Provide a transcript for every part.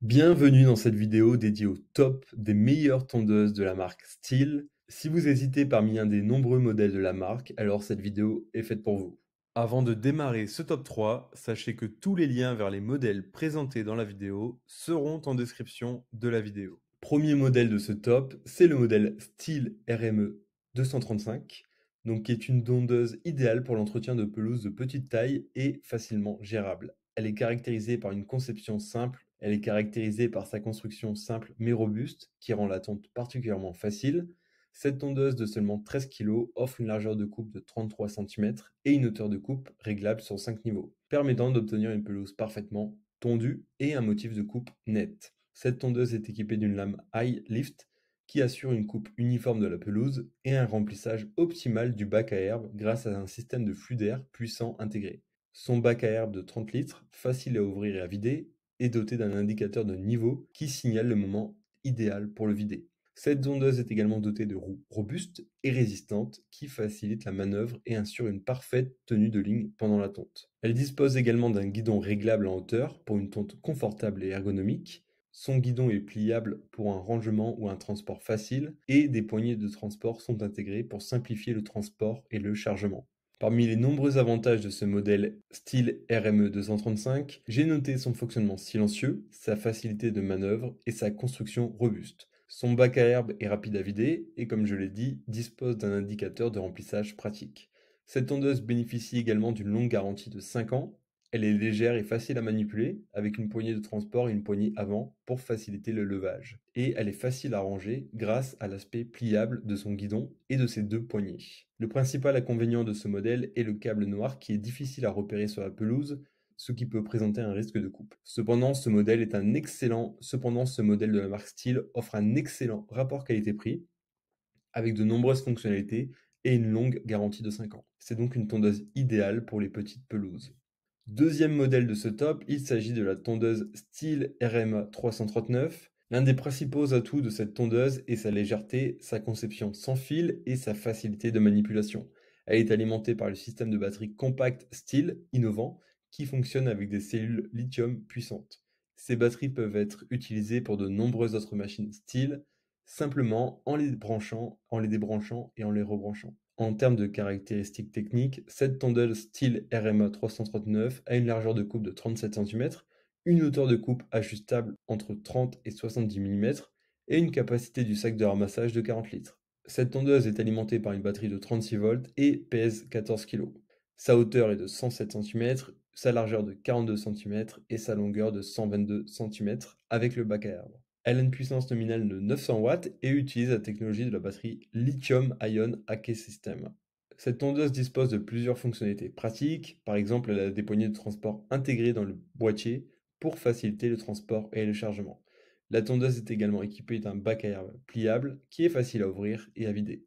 Bienvenue dans cette vidéo dédiée au top des meilleures tondeuses de la marque Stihl. Si vous hésitez parmi un des nombreux modèles de la marque, alors cette vidéo est faite pour vous. Avant de démarrer ce top 3, sachez que tous les liens vers les modèles présentés dans la vidéo seront en description de la vidéo. Premier modèle de ce top, c'est le modèle Stihl RME 235, donc qui est une tondeuse idéale pour l'entretien de pelouse de petite taille et facilement gérable. Elle est caractérisée par une conception simple, elle est caractérisée par sa construction simple mais robuste, qui rend la tonte particulièrement facile. Cette tondeuse de seulement 13 kg offre une largeur de coupe de 33 cm et une hauteur de coupe réglable sur 5 niveaux, permettant d'obtenir une pelouse parfaitement tondue et un motif de coupe net. Cette tondeuse est équipée d'une lame high lift qui assure une coupe uniforme de la pelouse et un remplissage optimal du bac à herbe grâce à un système de flux d'air puissant intégré. Son bac à herbe de 30 litres, facile à ouvrir et à vider, est doté d'un indicateur de niveau qui signale le moment idéal pour le vider. Cette tondeuse est également dotée de roues robustes et résistantes qui facilitent la manœuvre et assurent une parfaite tenue de ligne pendant la tonte. Elle dispose également d'un guidon réglable en hauteur pour une tonte confortable et ergonomique. Son guidon est pliable pour un rangement ou un transport facile et des poignées de transport sont intégrées pour simplifier le transport et le chargement. Parmi les nombreux avantages de ce modèle Stihl RME 235, j'ai noté son fonctionnement silencieux, sa facilité de manœuvre et sa construction robuste. Son bac à herbe est rapide à vider et, comme je l'ai dit, dispose d'un indicateur de remplissage pratique. Cette tondeuse bénéficie également d'une longue garantie de 5 ans. Elle est légère et facile à manipuler, avec une poignée de transport et une poignée avant pour faciliter le levage. Et elle est facile à ranger grâce à l'aspect pliable de son guidon et de ses deux poignées. Le principal inconvénient de ce modèle est le câble noir qui est difficile à repérer sur la pelouse, ce qui peut présenter un risque de coupe. Cependant, ce modèle de la marque Stihl offre un excellent rapport qualité-prix avec de nombreuses fonctionnalités et une longue garantie de 5 ans. C'est donc une tondeuse idéale pour les petites pelouses. Deuxième modèle de ce top, il s'agit de la tondeuse Stihl RMA 339. L'un des principaux atouts de cette tondeuse est sa légèreté, sa conception sans fil et sa facilité de manipulation. Elle est alimentée par le système de batterie compact Stihl innovant qui fonctionne avec des cellules lithium puissantes. Ces batteries peuvent être utilisées pour de nombreuses autres machines Stihl, simplement en les débranchant et en les rebranchant. En termes de caractéristiques techniques, cette tondeuse Stihl RMA 339 a une largeur de coupe de 37 cm, une hauteur de coupe ajustable entre 30 et 70 mm et une capacité du sac de ramassage de 40 litres. Cette tondeuse est alimentée par une batterie de 36 volts et pèse 14 kg. Sa hauteur est de 107 cm, sa largeur de 42 cm et sa longueur de 122 cm avec le bac à herbe. Elle a une puissance nominale de 900 watts et utilise la technologie de la batterie Lithium-Ion Acke System. Cette tondeuse dispose de plusieurs fonctionnalités pratiques, par exemple elle a des poignées de transport intégrées dans le boîtier pour faciliter le transport et le chargement. La tondeuse est également équipée d'un bac à herbe pliable qui est facile à ouvrir et à vider.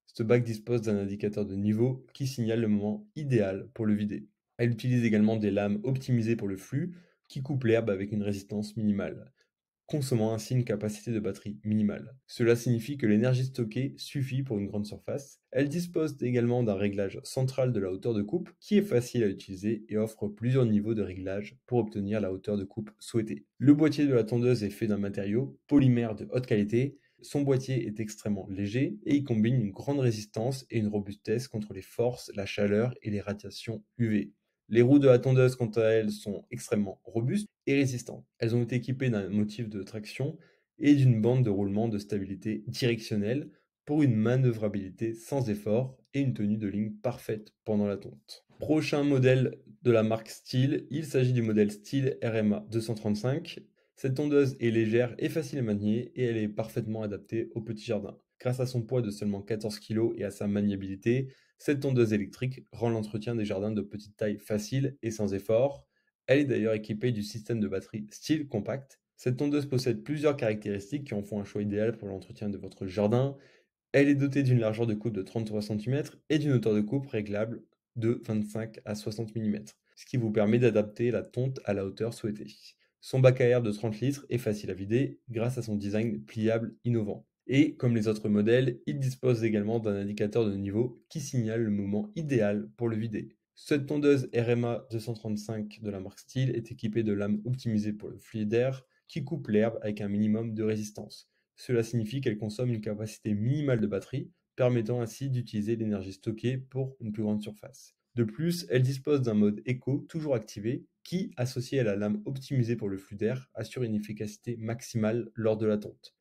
Ce bac dispose d'un indicateur de niveau qui signale le moment idéal pour le vider. Elle utilise également des lames optimisées pour le flux qui coupent l'herbe avec une résistance minimale, consommant ainsi une capacité de batterie minimale. Cela signifie que l'énergie stockée suffit pour une grande surface. Elle dispose également d'un réglage central de la hauteur de coupe qui est facile à utiliser et offre plusieurs niveaux de réglage pour obtenir la hauteur de coupe souhaitée. Le boîtier de la tondeuse est fait d'un matériau polymère de haute qualité. Son boîtier est extrêmement léger et il combine une grande résistance et une robustesse contre les forces, la chaleur et les radiations UV. Les roues de la tondeuse, quant à elles, sont extrêmement robustes et résistantes. Elles ont été équipées d'un motif de traction et d'une bande de roulement de stabilité directionnelle pour une manœuvrabilité sans effort et une tenue de ligne parfaite pendant la tonte. Prochain modèle de la marque Stihl, il s'agit du modèle Stihl RMA 235. Cette tondeuse est légère et facile à manier et elle est parfaitement adaptée au petit jardin. Grâce à son poids de seulement 14 kg et à sa maniabilité, cette tondeuse électrique rend l'entretien des jardins de petite taille facile et sans effort. Elle est d'ailleurs équipée du système de batterie Stihl Compact. Cette tondeuse possède plusieurs caractéristiques qui en font un choix idéal pour l'entretien de votre jardin. Elle est dotée d'une largeur de coupe de 33 cm et d'une hauteur de coupe réglable de 25 à 60 mm, ce qui vous permet d'adapter la tonte à la hauteur souhaitée. Son bac à herbe de 30 litres est facile à vider grâce à son design pliable innovant. Et comme les autres modèles, il dispose également d'un indicateur de niveau qui signale le moment idéal pour le vider. Cette tondeuse RMA 235 de la marque Stihl est équipée de lames optimisées pour le flux d'air qui coupe l'herbe avec un minimum de résistance. Cela signifie qu'elle consomme une capacité minimale de batterie, permettant ainsi d'utiliser l'énergie stockée pour une plus grande surface. De plus, elle dispose d'un mode éco toujours activé qui, associé à la lame optimisée pour le flux d'air, assure une efficacité maximale lors de la tonte.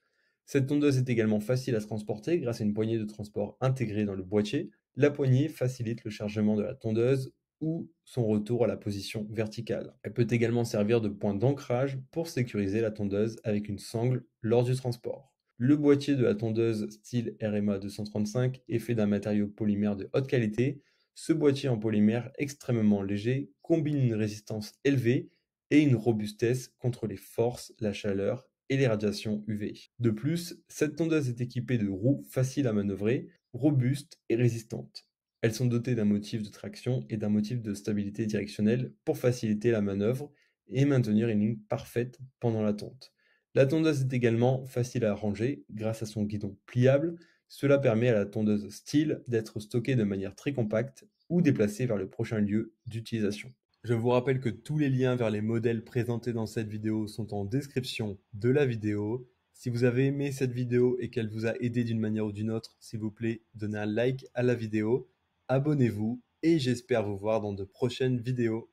Cette tondeuse est également facile à transporter grâce à une poignée de transport intégrée dans le boîtier. La poignée facilite le chargement de la tondeuse ou son retour à la position verticale. Elle peut également servir de point d'ancrage pour sécuriser la tondeuse avec une sangle lors du transport. Le boîtier de la tondeuse style RMA 235 est fait d'un matériau polymère de haute qualité. Ce boîtier en polymère extrêmement léger combine une résistance élevée et une robustesse contre les forces, la chaleur et les radiations UV. De plus, cette tondeuse est équipée de roues faciles à manœuvrer, robustes et résistantes. Elles sont dotées d'un motif de traction et d'un motif de stabilité directionnelle pour faciliter la manœuvre et maintenir une ligne parfaite pendant la tonte. La tondeuse est également facile à ranger grâce à son guidon pliable. Cela permet à la tondeuse style d'être stockée de manière très compacte ou déplacée vers le prochain lieu d'utilisation. Je vous rappelle que tous les liens vers les modèles présentés dans cette vidéo sont en description de la vidéo. Si vous avez aimé cette vidéo et qu'elle vous a aidé d'une manière ou d'une autre, s'il vous plaît, donnez un like à la vidéo, abonnez-vous et j'espère vous voir dans de prochaines vidéos.